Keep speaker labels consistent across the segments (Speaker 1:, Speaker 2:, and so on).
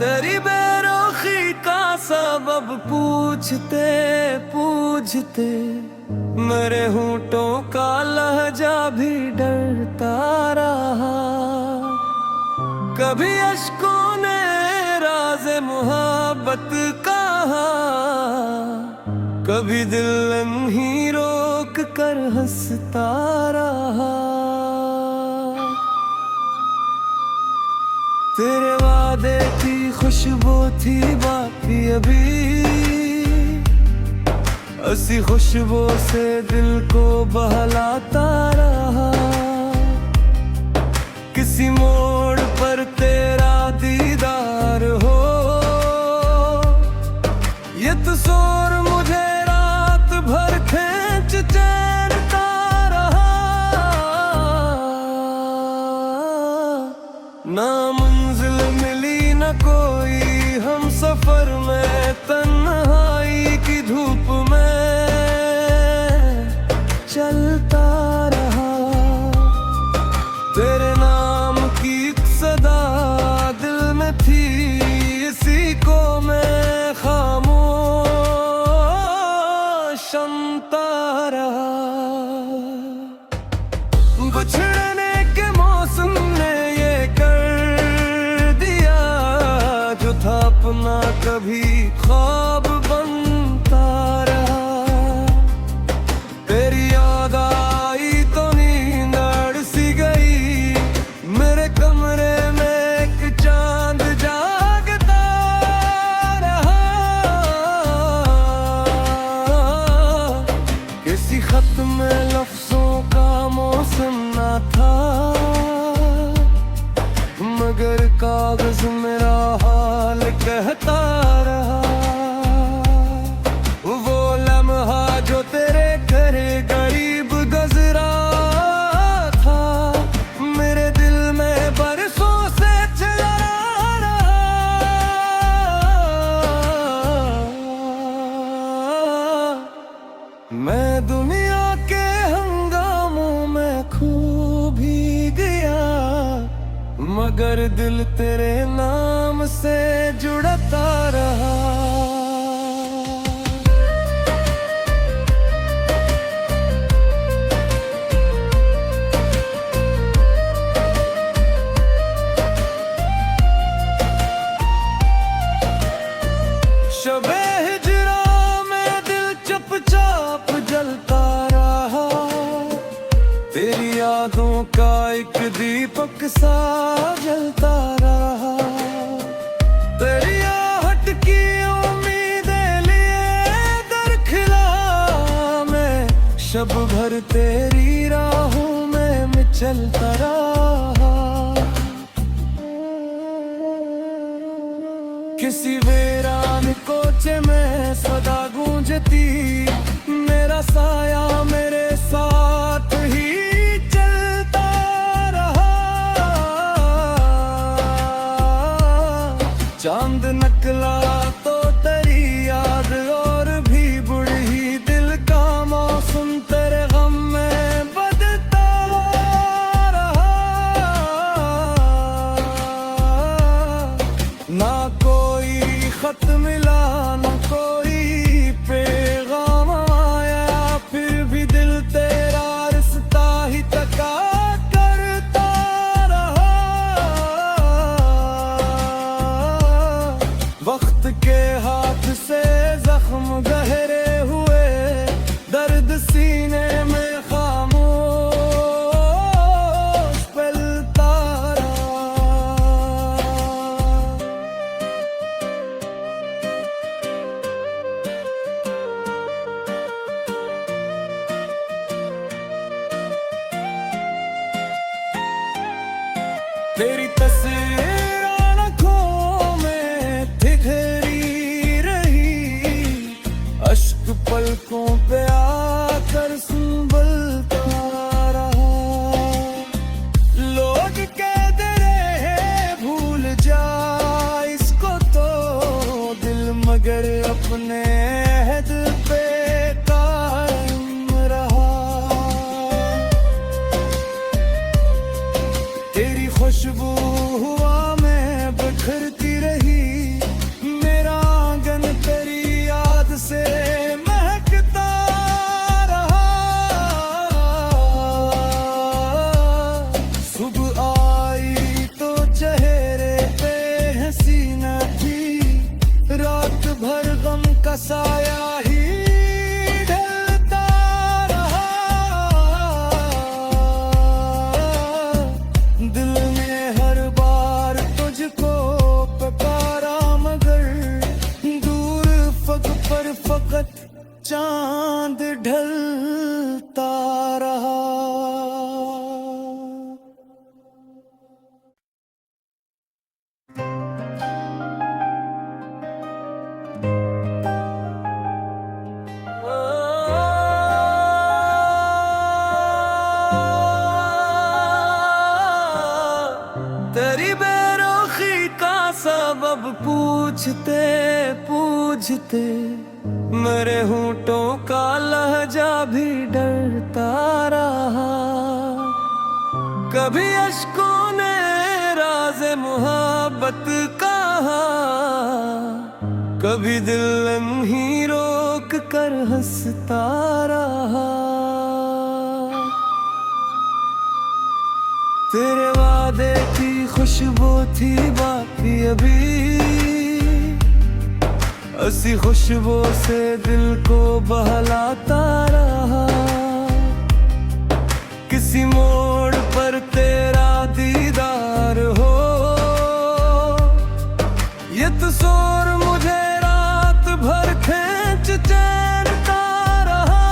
Speaker 1: तेरी बेरुखी का सबब पूछते पूछते मेरे होंठों का लहजा भी डरता रहा। कभी अश्कों ने राज़ मोहब्बत कहा, कभी दिल ही रोक कर हंसता रहा। तेरे वादे की खुशबू थी बाकी अभी, उसी खुशबू से दिल को बहलाता रहा। किसी मोड़ पर तेरा दीदार हो, ये तस्वीर मुझे रात भर खींच चैनता रहा। ना मंजिल मिली न कोई, हम सफर में तन्हाई की धूप में चलता रहा। तेरे नाम की एक सदा दिल में थी, इसी को मैं खामोश सुनता रहा। बिछड़ने के मौसम ने ये कर दिया, जो था अपना कभी ख्वाब बनता रहा। तेरी याद आई तो नींद अड़ सी गई, मेरे कमरे में एक चांद जागता रहा। किसी खत में लफ्जों का मौसम ना था, मगर कागज मेरा हाल कहता रहा। वो लम्हा जो तेरे घर गरीब गुजरा था, मेरे दिल में बरसों से चला रहा। मैं दुनिया के हंगामों में खो भी गया, मगर दिल तेरे नाम से जुड़ता रहा। शबे हिजरा में दिल चुपचाप जलता रहा, तेरी यादों का एक दीपक सा जलता रहा। तेरी आहट की उम्मीदें लिए दरखिला मैं, शब भर तेरी राहों में चलता रहा। किसी वीरान कोचे में सदा गूंजती, मेरा साया मेरे साथ ही चलता रहा। चांद निकला तो तेरी याद और भी बुढ़ी, दिल का मौसम तेरे गम में बदलता रहा। ना कोई खत मिला, ना कोई पैगाम आया, फिर भी दिल तेरा रिश्ता ही तका करता रहा। वक्त के हाथ से जख्म गहरे हुए, दर्द सीने में खामोश फैलता रहा। तेरी तस्वीर आँखों में ठिठुरी रही, अश्क पलकों पे आकर संभलता रहा। लोग कहते रहे भूल जा इसको तो दिल, मगर अपने अहद पे कायम रहा। तेरी खुशबू हवा में बिखरती रही, सबब पूछते पूछते मेरे होंठों का लहजा भी डरता रहा। कभी अश्कों ने राज़ मोहब्बत कहा, कभी दिल ही रोक कर हंसता रहा। तेरे वादे की खुशबू थी बाकी अभी, उसी खुशबू से दिल को बहलाता रहा। किसी मोड़ पर तेरा दीदार हो, ये तस्वीर मुझे रात भर खींच चैनता रहा।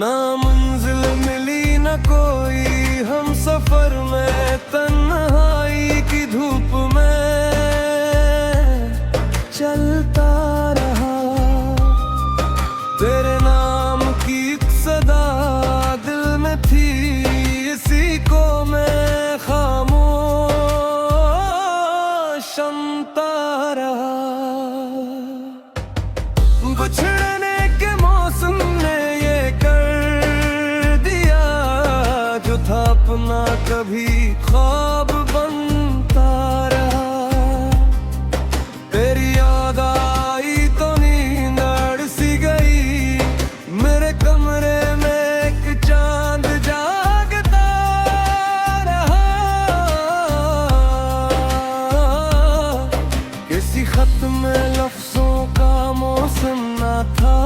Speaker 1: ना मंजिल मिली न कोई हम सफर में, तन्हाई की धूप में चलता रहा। तेरे नाम की एक सदा दिल में थी, इसी को मैं खामोश सुनता रहा। बिछड़ने के मौसम ने ये कर दिया, जो था अपना कभी ख्वाब बनता रहा। तेरी याद आई तो नींद अड़ सी गई, मेरे कमरे में एक चांद जागता रहा। किसी खत में लफ्जों का मौसम ना था,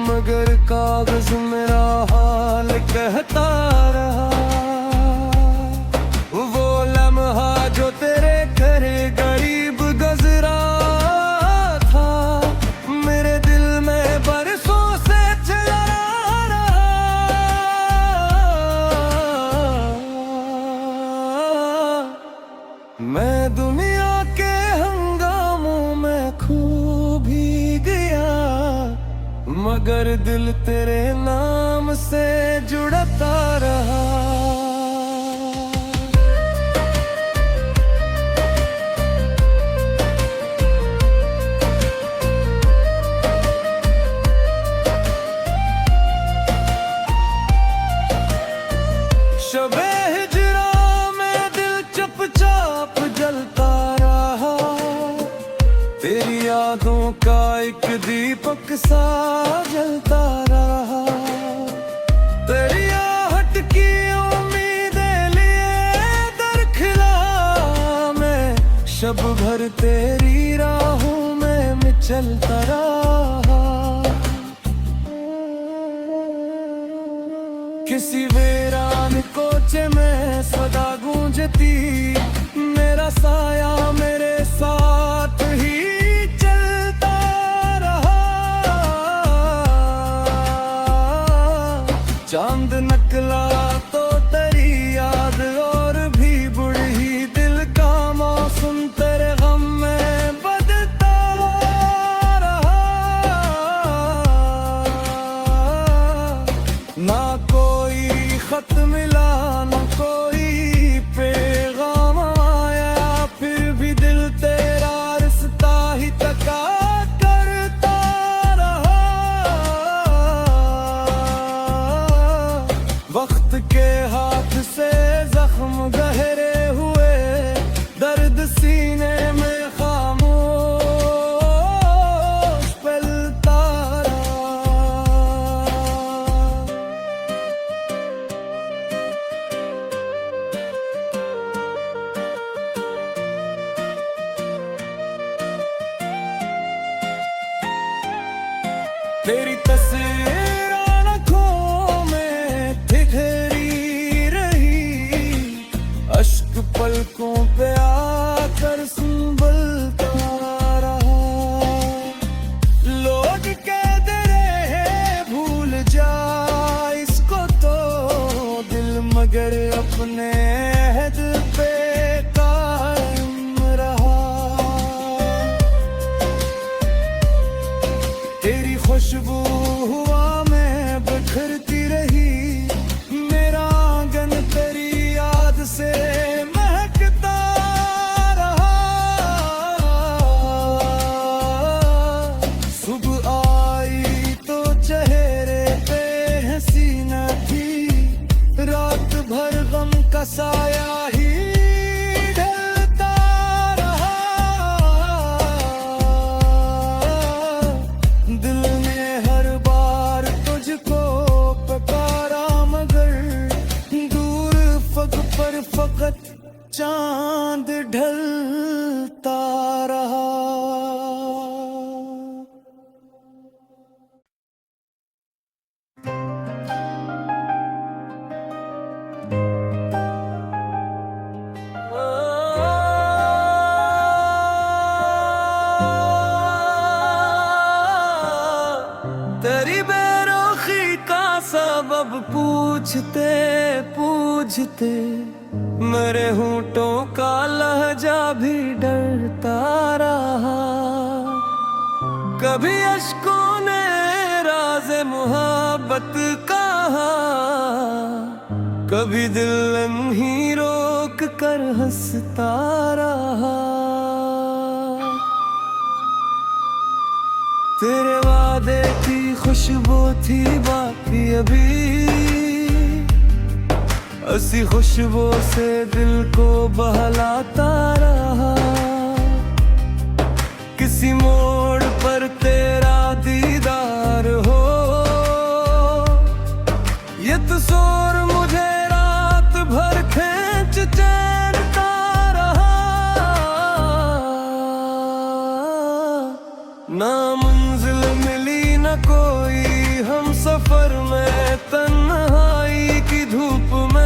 Speaker 1: मगर कागज मेरा हाल कहता रहा। वो लम्हा जो तेरे घर गरीब गजरा था, मेरे दिल में बरसों से चला रहा। मैं दुनिया के हंगामों में खो भी गया, मगर दिल तेरे नाम से जुड़ता रहा। शबे हिजरा में दिल चुपचाप जलता रहा, तेरी यादों का एक दीपक सा जलता रहा। तेरी आहट की उम्मीदें लिए दरखिला मैं, शब भर तेरी राहों में चलता रहा। किसी वीरान कोचे में सदा गूंजती, मेरा साया मेरे साथ ही चलता रहा। चांद निकला तो तेरी याद और भी बुढ़ी, दिल का मौसम तेरे गम में बदलता रहा। ना कोई खत मिला न कोई पैगाम आया, फिर भी दिल तेरा रिश्ता ही तका करता रहा। वक्त के हाथ से जख्म गहरे हुए, दर्द सीने में खामोश फैलता रहा। तेरी तस्वीर आँखों में ठिठरी रही, अश्क पलकों पे आकर संभलता रहा। लोग कहते रहे भूल जा इसको तो दिल, मगर अपने अहद पे कायम रहा। तेरी खुशबू हुआ में साया ही ढलता रहा। दिल ने हर बार तुझको पुकारा, मगर दूर फग पर फकत चांद ढलता रहा। तेरी बेरुखी का सबब पूछते पूछते मेरे होंठों का लहजा भी डरता रहा। कभी अश्कों ने राज़ मोहब्बत कहा, कभी दिल ही रोक कर हंसता रहा। तेरे वादे की खुशबू थी बाकी अभी, ऐसी खुशबू से दिल को बहलाता रहा। किसी मोड़ पर तेरा दीदार हो, ये तस्वीर मुझे रात भर खींच चैनता रहा। ना मंजिल मिली न कोई हम सफर में, तन्हाई की धूप में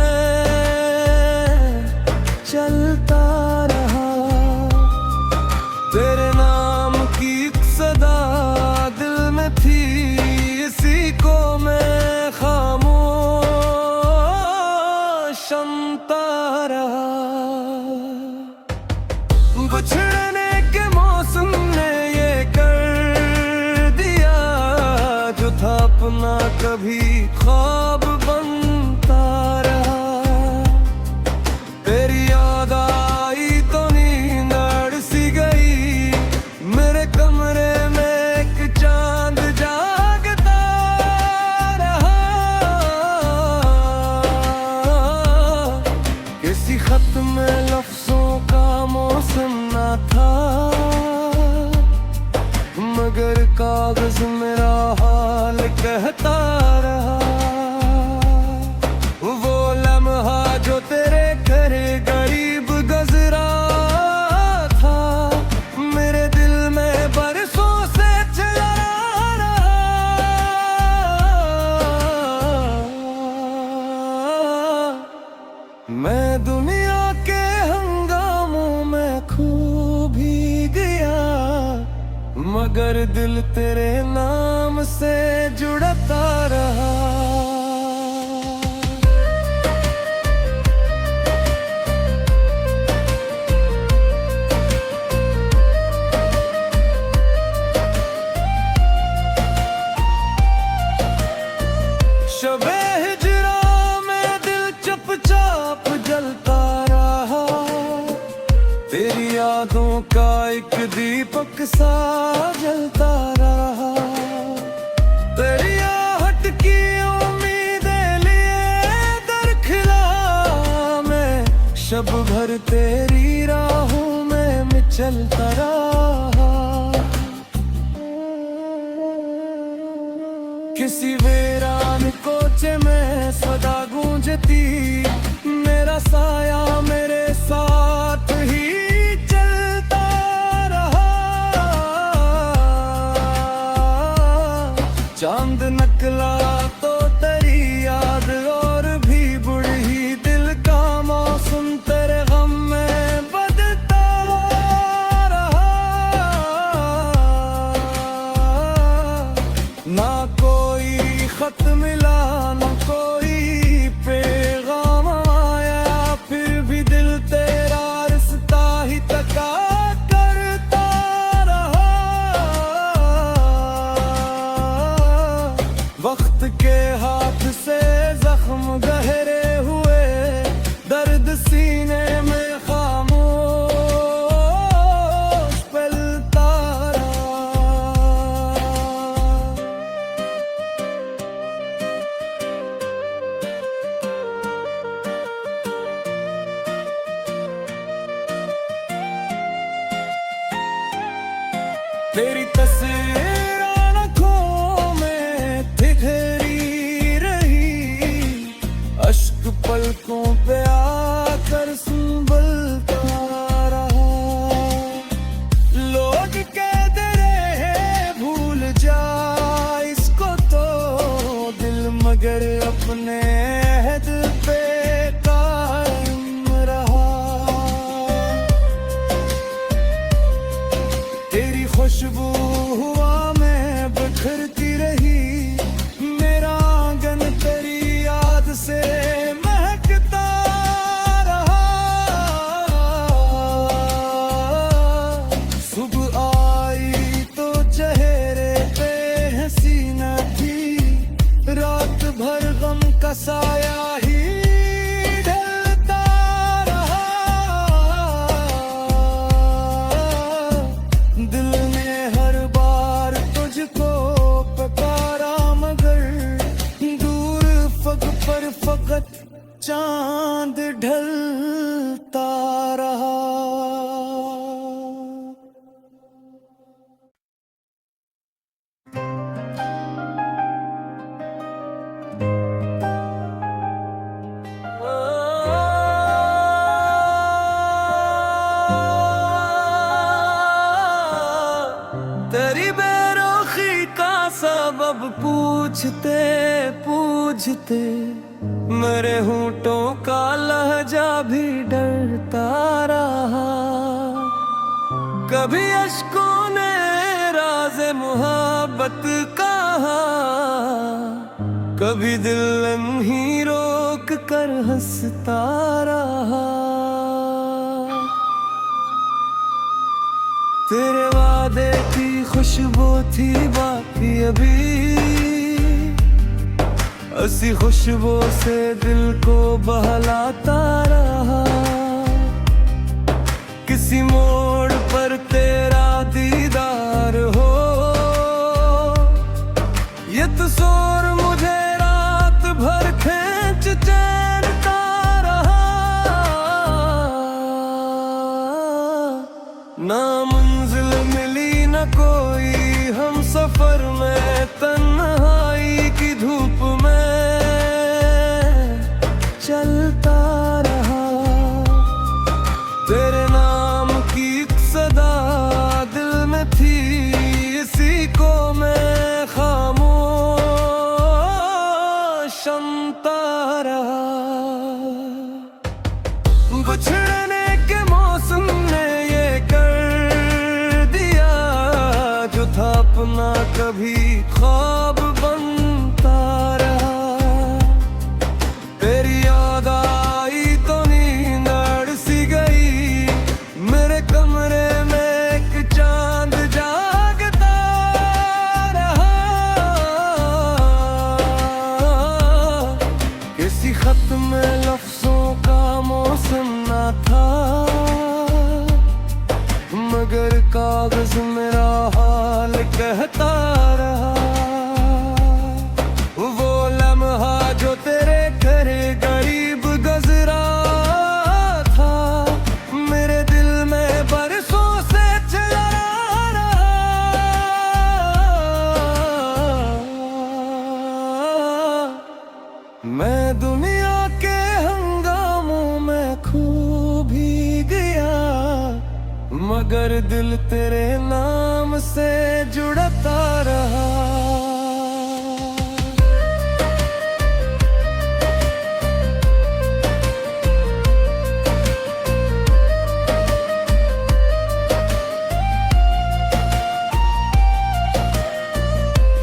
Speaker 1: चलता रहा। तेरे नाम की एक सदा दिल में थी, इसी को मैं खामोश सुनता रहा। बिछड़ने के मौसम ने ये कर दिया, जो था अपना कभी ख्वाब बनता रहा। तेरी याद आई तो नींद अड़ सी गई, मेरे कमरे में एक चांद जागता रहा। किसी खत में लफ्जों का मौसम ना था, मगर कागज मेरा हाल कहता रहा। वो लम्हा जो तेरे घरे गरीब गजरा था, मेरे दिल में बरसों से चला रहा। मैं दुनिया के हंगामों में खो भी गया, मगर दिल तेरे नाम से जुड़ता रहा। शबे हिजरा में दिल चुपचाप जलता रहा। तेरी यादों का एक दीपक सा जलता रहा। तेरी आहट की उम्मीदें लिए दरखिला मैं, शब भर तेरी राहों में चलता रहा। किसी वीरान कोचे में सदा गूंजती, मेरा साया मेरे साथ ही चलता रहा। चांद निकला तो तेरी याद और भी बुढ़ी, दिल का मौसम तेरे गम में बदलता रहा। ना कोई खत मिला, ना कोई पैगाम आया, फिर भी दिल तेरा रिश्ता ही तका करता रहा। वक्त के हाथ से जख्म गहरे हुए, दर्द सीने में खामोश फैलता रहा। तेरी तस्वीर आँखों में ठिठुरी रही, अश्क पलकों पे आकर संभलता रहा। लोग कहते रहे भूल जा इसको तो, दिल मगर अपने अहद पे कायम रहा। तेरी खुशबू हुआ में बिखरती रही, मेरा आंगन तेरी याद से महकता रहा। सुबह आई तो चेहरे पे हंसी न थी, रात भर गम का साया ही ढलता रहा। दिल ने हर बार तुझको पुकारा, मगर दूर फग पर फकत चांद ढलता रहा। तेरी बेरुखी का सबब पूछते पूछते मेरे होंठों का लहजा भी डरता रहा। कभी अश्कों ने राज़ मोहब्बत कहा, कभी दिल ही रोक कर हंसता रहा। तेरे वादे की खुशबू थी बाकी अभी, उसी खुशबू से दिल को बहलाता रहा। किसी मोड़ पर तेरा दीदार हो, ये तस्वीर मुझे रात भर खींच चैनता रहा। ना मंजिल मिली न कोई हम सफर में, तन्हाई की धूप में चलता रहा। तेरे नाम की एक सदा दिल में थी, इसी को मैं खामोश सुनता रहा। बिछड़ने के मौसम ने ये कर दिया, जो था अपना कभी ख्वाब बनता रहा। तेरी याद आई तो नींद अड़ सी गई, मेरे कमरे में एक चांद जागता रहा। किसी खत में लफ्जों का मौसम ना था, मगर कागज मेरा हाल कहता रहा। वो लम्हा जो तेरे घर गरीब गजरा था, मेरे दिल में बरसों से चला रहा। मैं दुनिया के हंगामों में खो भी गया, मगर दिल तेरे नाम से जुड़ता रहा।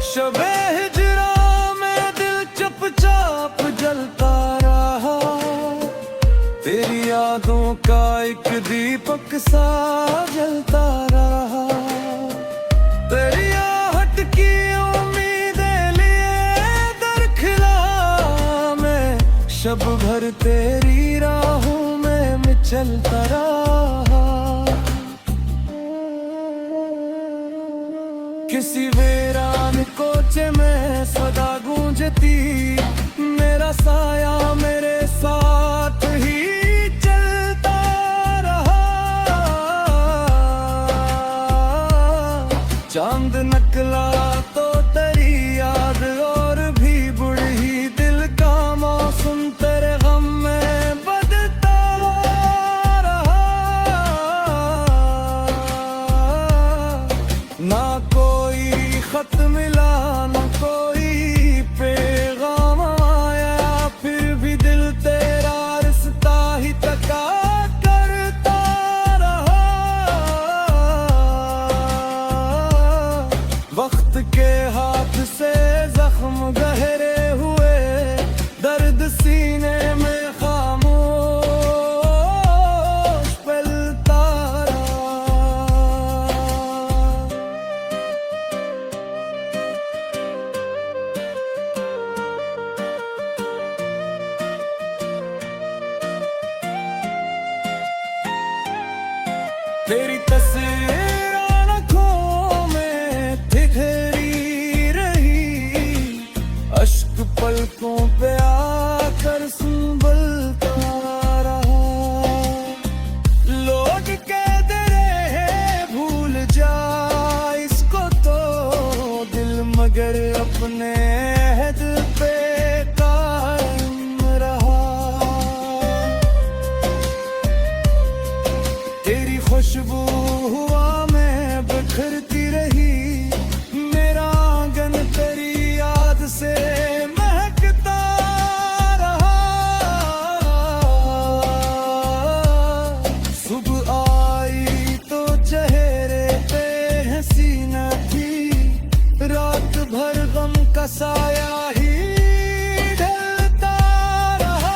Speaker 1: शबे हिजरा में दिल चुपचाप जलता रहा, तेरी यादों का एक दीपक सा जलता रहा। तेरी आहट की उम्मीदें लिए दरखिला मैं, शब भर तेरी राहों में चलता रहा। किसी वीरान कोचे में सदा गूंजती, मेरा साया मेरे साथ ही तेरी तस्वीर आँखों में ठिठरी रही, अश्क पलकों पे आकर संभलता रहा। लोग कहते रहे भूल जा इसको तो दिल, मगर अपने अहद पे कायम रहा। तेरी खुशबू हुआ में बिखरती रही, मेरा आंगन तेरी याद से महकता रहा। सुबह आई तो चेहरे पे हंसी न थी, रात भर गम का साया ही ढलता रहा।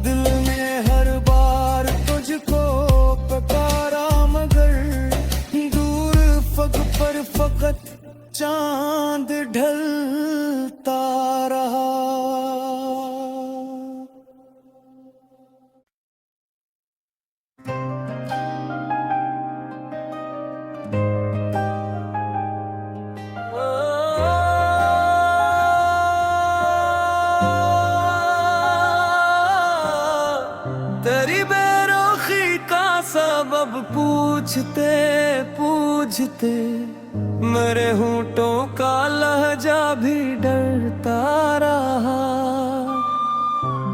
Speaker 1: दिल ने हर बार तुझको पुकारा, मगर दूर फग पर फकत चांद ढलता रहा। तेरी बेरुखी का सबब पूछते पूछते मेरे होंठों का लहजा भी डरता रहा।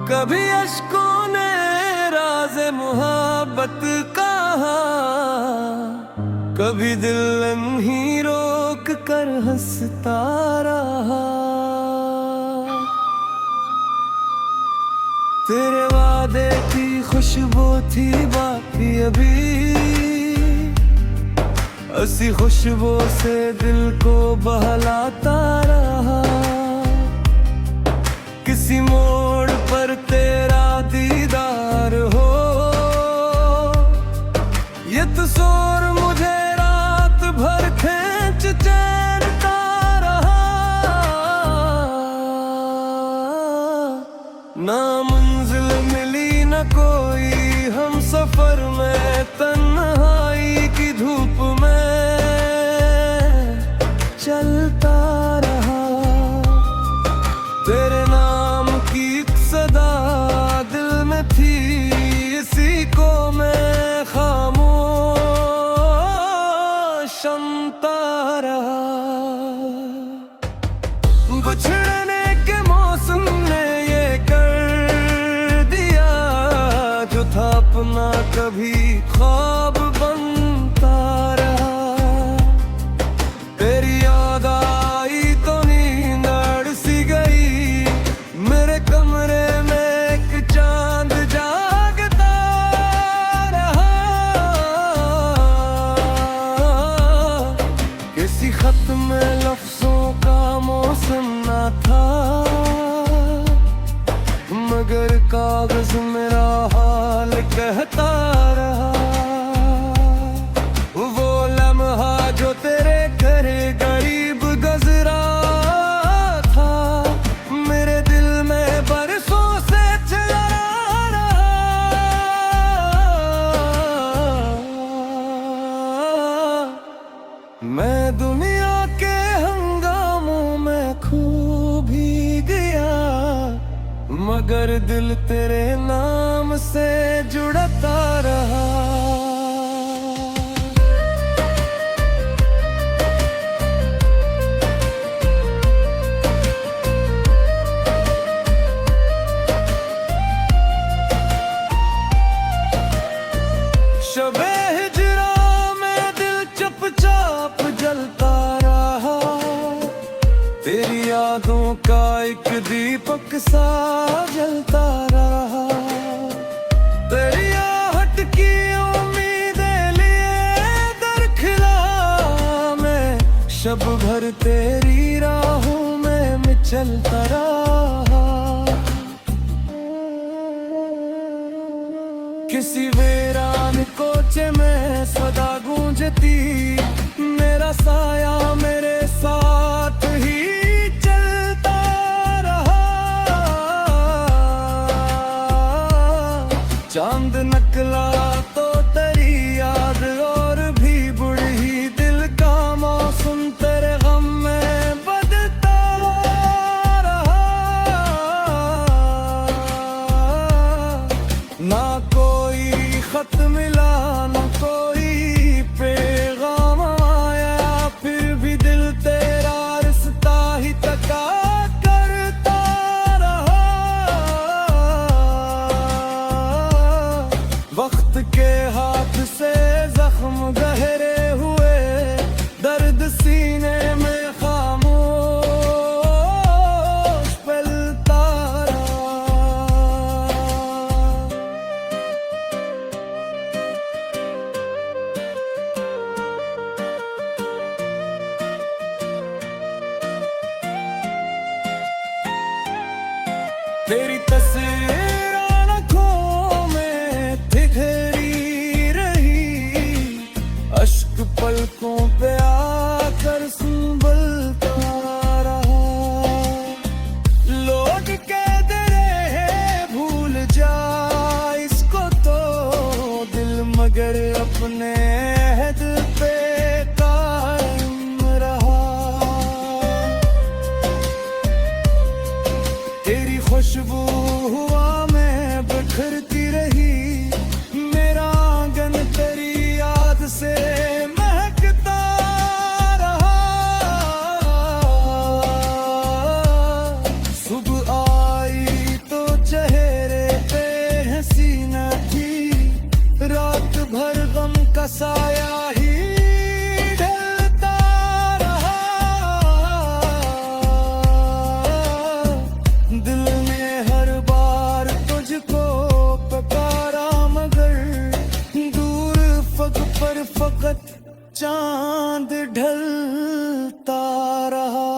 Speaker 1: कभी अश्कों ने राज़ मोहब्बत कहा, कभी दिल ही रोक कर हंसता रहा। तेरे वादे की खुशबू थी बाकी अभी, उसी खुशबू से दिल को बहलाता रहा। किसी मोड़ पर तेरा दीदार हो, ये तस्वीर मुझे रात भर खींच चैनता रहा। ना मंजिल मिली न कोई हम सफर में, तन्हाई की धूप में चलता रहा। तेरे नाम की एक सदा दिल में थी, इसी को मैं खामोश सुनता रहा। बिछड़ने के मौसम ने ये कर दिया, जो था अपना कभी ख्वाब बनता रहा। तेरी याद आई तो नींद अड़ सी गई, मेरे कमरे में एक चांद जागता रहा। किसी खत में लफ्जों का मौसम ना था, मगर कागज मेरा हाल कहता रहा। वो लम्हा जो तेरे घर गरीब गजरा था, मेरे दिल में बरसों से चला रहा। मैं दुनिया के हंगामों में खो भी गया, मगर दिल तेरे नाम से जुड़ता रहा। शबे हिजरा में दिल चुपचाप जलता रहा, तेरी यादों का एक दीपक सा जलता रहा। तेरी आहट की उम्मीदें लिए दरखिला मैं, शब भर तेरी राहों में चलता रहा। किसी वीरान कोचे में सदा गूंजती, मेरा साया मेरे साथ ही चांद निकला तो तेरी याद और भी बुढ़ी दिल का मौसम तेरे गम में बदता रहा। ना कोई खत मिला ना कोई पैगाम आया, फिर भी दिल तेरा रिश्ता ही तका करता रहा। वक्त के हाथ से जख्म गहरे हुए, दर्द सीने में खामोश पलता रहा। तेरी तस्वीर आँखों में ठिठुरी रही, अश्क पलकों पे आकर संभलता रहा। लोग कहते रहे भूल जा इसको तो दिल, मगर अपने अहद पे कायम रहा। तेरी खुशबू हुआ में बिखरती रही, मेरा आंगन तेरी याद से महकता रहा। सुबह आई तो चेहरे पे हंसी न थी, रात भर गम का साया ही ढलता रहा। दिल ने हर बार तुझको पुकारा, मगर दूर फग पर फकत चांद ढलता रहा।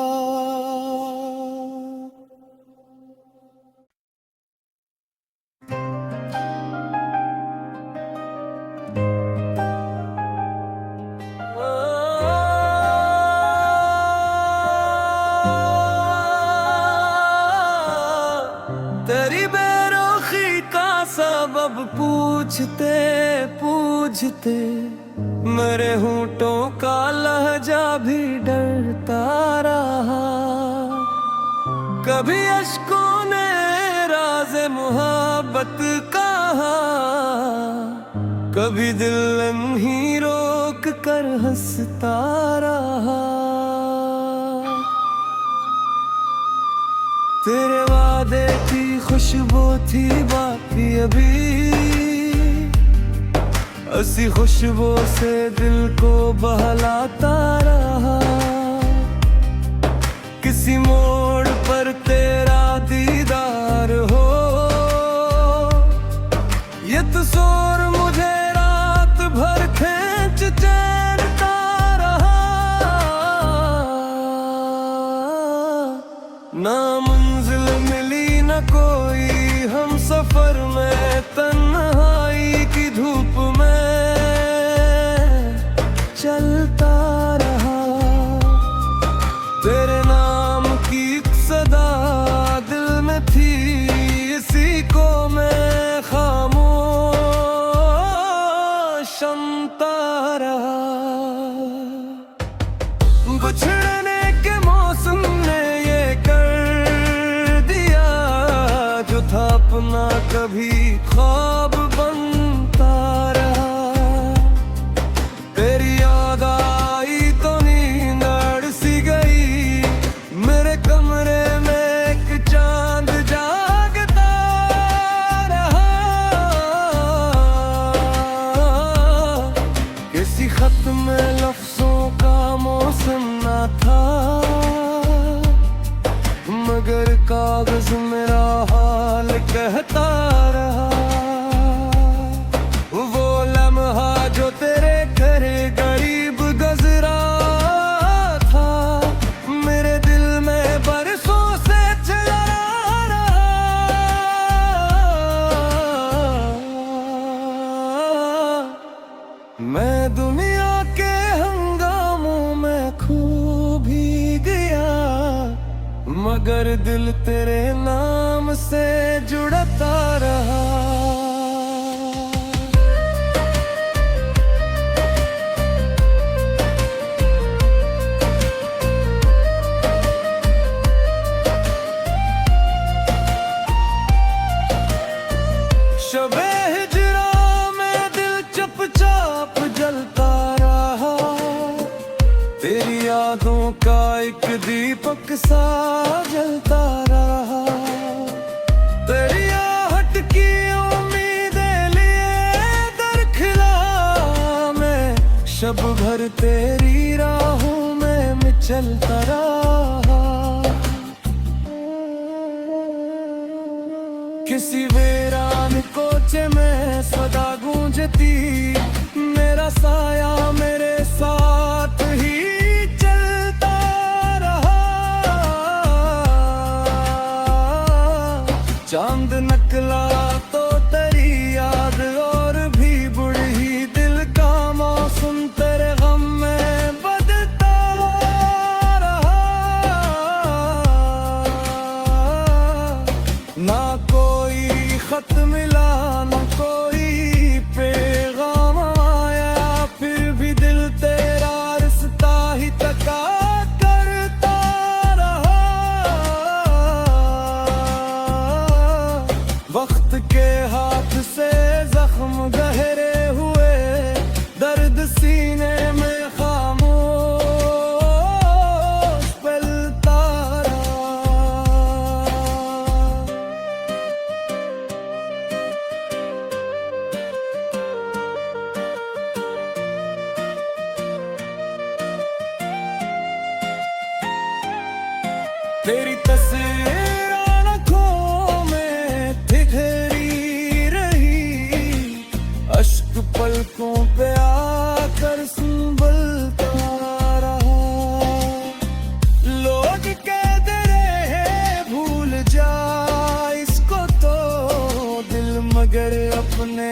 Speaker 1: तेरी बेरुखी का सबब पूछते पूछते मेरे होंठों का लहजा भी डरता रहा। कभी अश्कों ने राज़ मोहब्बत कहा, कभी दिल ही रोक कर हंसता रहा। तेरे वादे की खुशबू थी बाकी अभी, उसी खुशबू से दिल को बहलाता रहा। किसी मोड़ पर तेरा दीदार हो, ये तस्वीर मुझे रात भर खींच चैनता रहा। ना मंजिल मिली न कोई हम सफर में, तन्हाई की धूप में चलता रहा। तेरे नाम की एक सदा दिल में थी, इसी को मैं खामोश सुनता रहा। बिछड़ने के मौसम ने ये कर दिया, जो था अपना कभी ख्वाब बनता रहा। तेरी याद आई तो नींद अड़ सी गई, मेरे कमरे में एक चांद जागता रहा। किसी खत में लफ्जों का मौसम ना था, मगर कागज मेरा हाल कहता रहा। वो लम्हा जो तेरे घर गरीब गजरा था, मेरे दिल में बरसों से चला रहा। मैं दुनिया के हंगामों में खो भी गया, मगर दिल तेरे नाम से जुड़ता रहा। शबे हिजरा में दिल चुपचाप जलता रहा, तेरी यादों का एक दीपक सा जलता रहा। तेरी आहट की उम्मीदें लिए दरखिला मैं, शब भर तेरी राहों में चलता रहा। किसी वीरान कोचे में सदा गूंजती, मेरा साया मेरे साथ ही चलता रहा। चांद निकला तो तेरी याद और भी बुढ़ी, दिल का मौसम तेरे गम में बदलता रहा। ना कोई खत मिला ना कोई पैगाम आया, फिर भी दिल तेरा रिश्ता ही तका करता रहा। वक्त के हाथ से जख्म गहरे हुए, दर्द सीने में खामोश पलता रहा। तेरी तस्वीर आँखों में ठिठरी रही, अश्क पलकों पे आकर संभलता रहा। लोग कहते रहे भूल जा इसको तो दिल, मगर अपने